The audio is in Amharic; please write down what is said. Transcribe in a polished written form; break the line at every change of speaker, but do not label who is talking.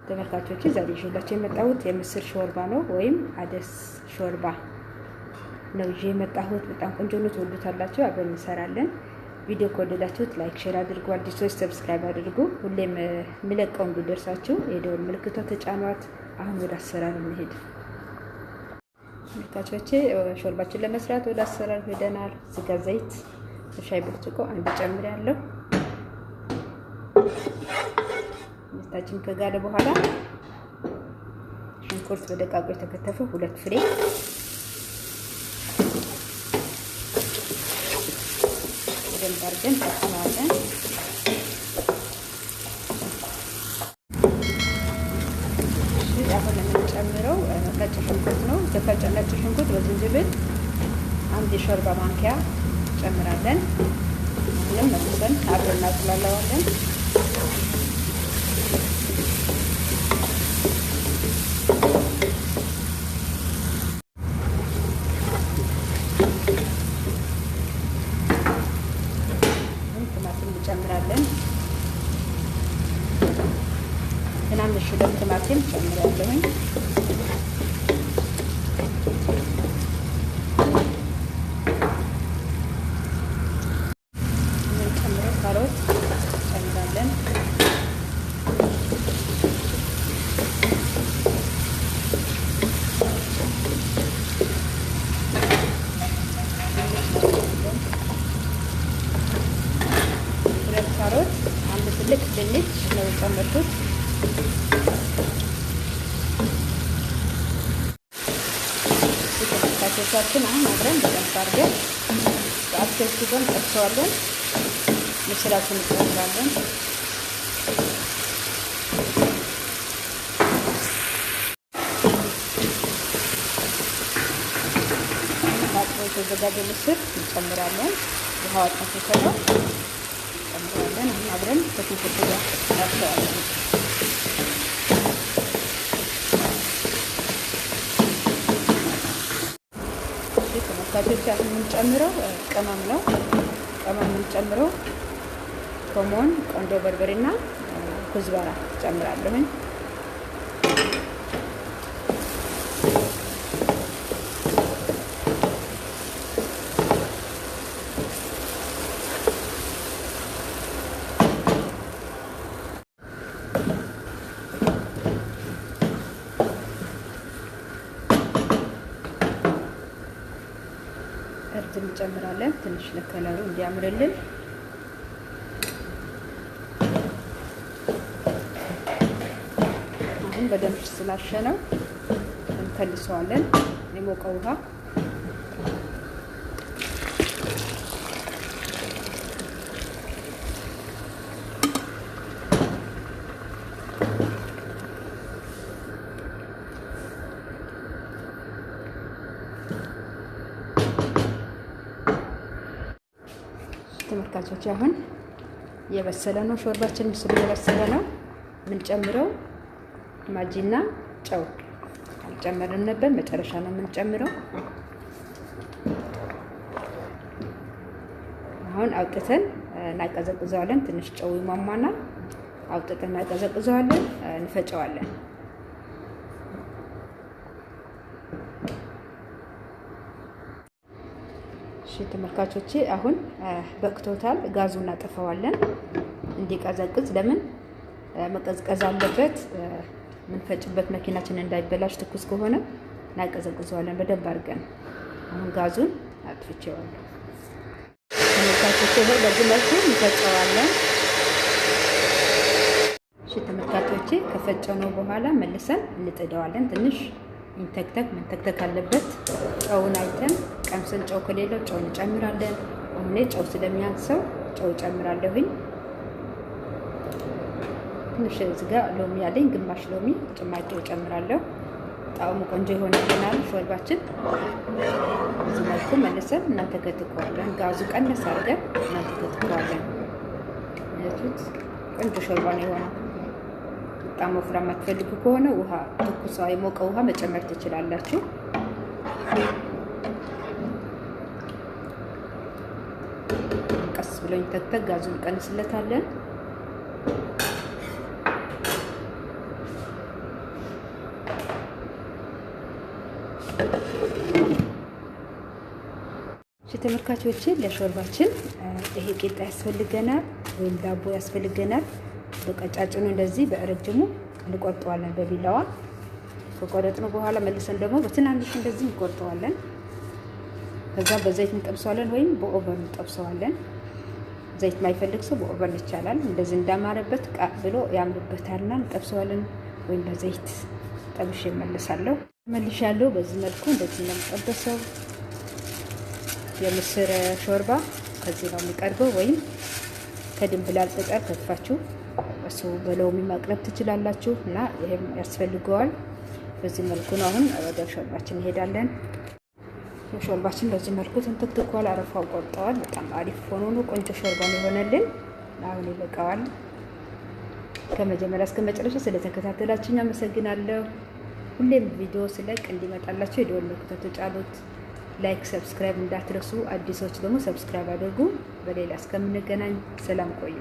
ተመልካቾች ዛሬ ይዤላችሁ የመጣሁት የምስር ሾርባ ነው ወይም አደስ ሾርባ ነው ይዤ የመጣሁት። በጣም ቆንጆ ነው፣ ትወዱታላችሁ። አብረን እንሰራለን። ቪዲዮ ከወደዳችሁት ላይክ፣ ሼር አድርጉ። አዲሶች ሰብስክራይብ አድርጉ። ሁሌም የምለቀው እንዲደርሳችሁ የደወል ምልክቷ ተጫኗት። አሁን ወደ አሰራር እንሄድ። ተመልካቾች ሾርባችን ለመስራት ወደ አሰራር ሄደናል። ስጋ ዘይት ሻይ ብርጭቆ አንድ ጨምሬያለሁ። ታችን ከጋለ በኋላ ሽንኩርት በደቃቁ የተከተፈ 2 ፍሬ፣ በደንብ አድርገን ተቀማጠን አሁን የምንጨምረው ነጭ ሽንኩርት ነው። የተፈጨ ነጭ ሽንኩርት በዝንጅብል 1 የሾርባ ማንኪያ ጨምራለን። ምንም መልሰን አብረን እናቁላለዋለን። ጨምራለን ትናንሽ 2 ቲማቲም ጨምራለሁኝ። ጨምረን ካሮት ጨምራለን። ካሮት 1 ትልቅ ድንች ነው የጨመርኩት። ተመልካቾቻችን አሁን አብረን በደንብ አድርገን አስከትተን ጠብሰዋለን። ምስራችን እንጨምራለን። ታጥቦ የተዘጋጀ ምስር እንጨምራለን። ውሃው አጥፍተነው ጨምራለን። አሁን አብረን ከሽንኩርቱ ጋር እናሸዋለን። ተመልካቾች አሁን የምንጨምረው ቅመም ነው። ቅመም የምንጨምረው ኮሞን፣ ቆንጆ በርበሬና ኩዝባራ ጨምራለሁኝ። እርድ እንጨምራለን ትንሽ ለከለሩ እንዲያምርልን። አሁን በደንብ ስላሸነው እንከልሰዋለን። የሞቀ ውሃ ተመልካቾች አሁን የበሰለ ነው ሾርባችን። ምስሉ የበሰለ ነው። የምንጨምረው ማጂና ጨው አልጨመርን ነበር፣ መጨረሻ ነው የምንጨምረው። አሁን አውጥተን እናቀዘቅዘዋለን። ትንሽ ጨው ይሟሟና አውጥተን እናቀዘቅዘዋለን፣ እንፈጨዋለን። ተመልካቾቼ አሁን በቅቶታል። ጋዙን እናጠፋዋለን እንዲቀዘቅዝ። ለምን መቀዝቀዝ አለበት? የምንፈጭበት መኪናችን እንዳይበላሽ ትኩስ ከሆነ እናቀዘቅዘዋለን በደንብ አድርገን። አሁን ጋዙን አጥፍቼዋለሁ። ተመልካቾቼ በዚህ መልኩ እንፈጨዋለን። ተመልካቾቼ ከፈጨነው በኋላ መልሰን እንጥደዋለን። ትንሽ መንተክተክ አለበት። ጨውን አይተን ቀምሰን፣ ጨው ከሌለው ጨው እንጨምራለን። አሁን ጨው ስለሚያንሰው ጨው ጨምራለሁኝ። ትንሽ እዚህ ጋር ሎሚ ያለኝ ግማሽ ሎሚ ጭማቂ ጨምራለሁ። ጣዕሙ ቆንጆ ይሆንልናል ሾርባችን። በዚህ መልኩ መልሰን እናንተከትከዋለን። ጋዙ ቀነስ አድርገን እናንተከትከዋለን። እቱት ቆንጆ ሾርባ ነው የሆነው። በጣም ወፍራም የማትፈልጉ ከሆነ ውሃ ትኩስ የሞቀ ውሃ መጨመር ትችላላችሁ። ቀስ ብሎኝ ተክተክ ጋዙን ቀንስለታለን። ተመልካቾቼ ለሾርባችን ይሄ ቂጣ ያስፈልገናል ወይም ዳቦ ያስፈልገናል። በቀጫጭኑ እንደዚህ በረጅሙ እንቆርጠዋለን በቢላዋ። ከቆረጥነው በኋላ መልሰን ደግሞ በትናንሽ እንደዚህ እንቆርጠዋለን። ከዛ በዘይት እንጠብሰዋለን ወይም በኦቨን እንጠብሰዋለን። ዘይት ማይፈልግ ሰው በኦቨን ይቻላል። እንደዚህ እንዳማረበት ቃ ብሎ ያምርበታልና እንጠብሰዋለን ወይም በዘይት ጠብሼ እመለሳለሁ። መልሻለሁ። በዚህ መልኩ እንደዚህ ነው የምጠበሰው። የምስር ሾርባ ከዚህ ነው የሚቀርበው። ወይም ከድንብላል ቅጠል ከትፋችሁ እሱ በሎሚ ማቅረብ ትችላላችሁ እና ይሄም ያስፈልገዋል። በዚህ መልኩ ነው። አሁን ወደ ሾርባችን እንሄዳለን። ሾርባችን በዚህ መልኩ ትንትክትኳል። አረፋው ቆርጠዋል። በጣም አሪፍ ሆኖ ነው ቆንጆ ሾርባ ነው የሆነልን። አሁን ይበቃዋል። ከመጀመሪያ እስከ መጨረሻ ስለተከታተላችሁ አመሰግናለሁ። ሁሌም ቪዲዮ ስለቅ እንዲመጣላችሁ የደወል ምልክቱን ተጫኑት። ላይክ፣ ሰብስክራይብ እንዳትረሱ። አዲሶች ደግሞ ሰብስክራይብ አድርጉ። በሌላ እስከምንገናኝ ሰላም ቆዩ።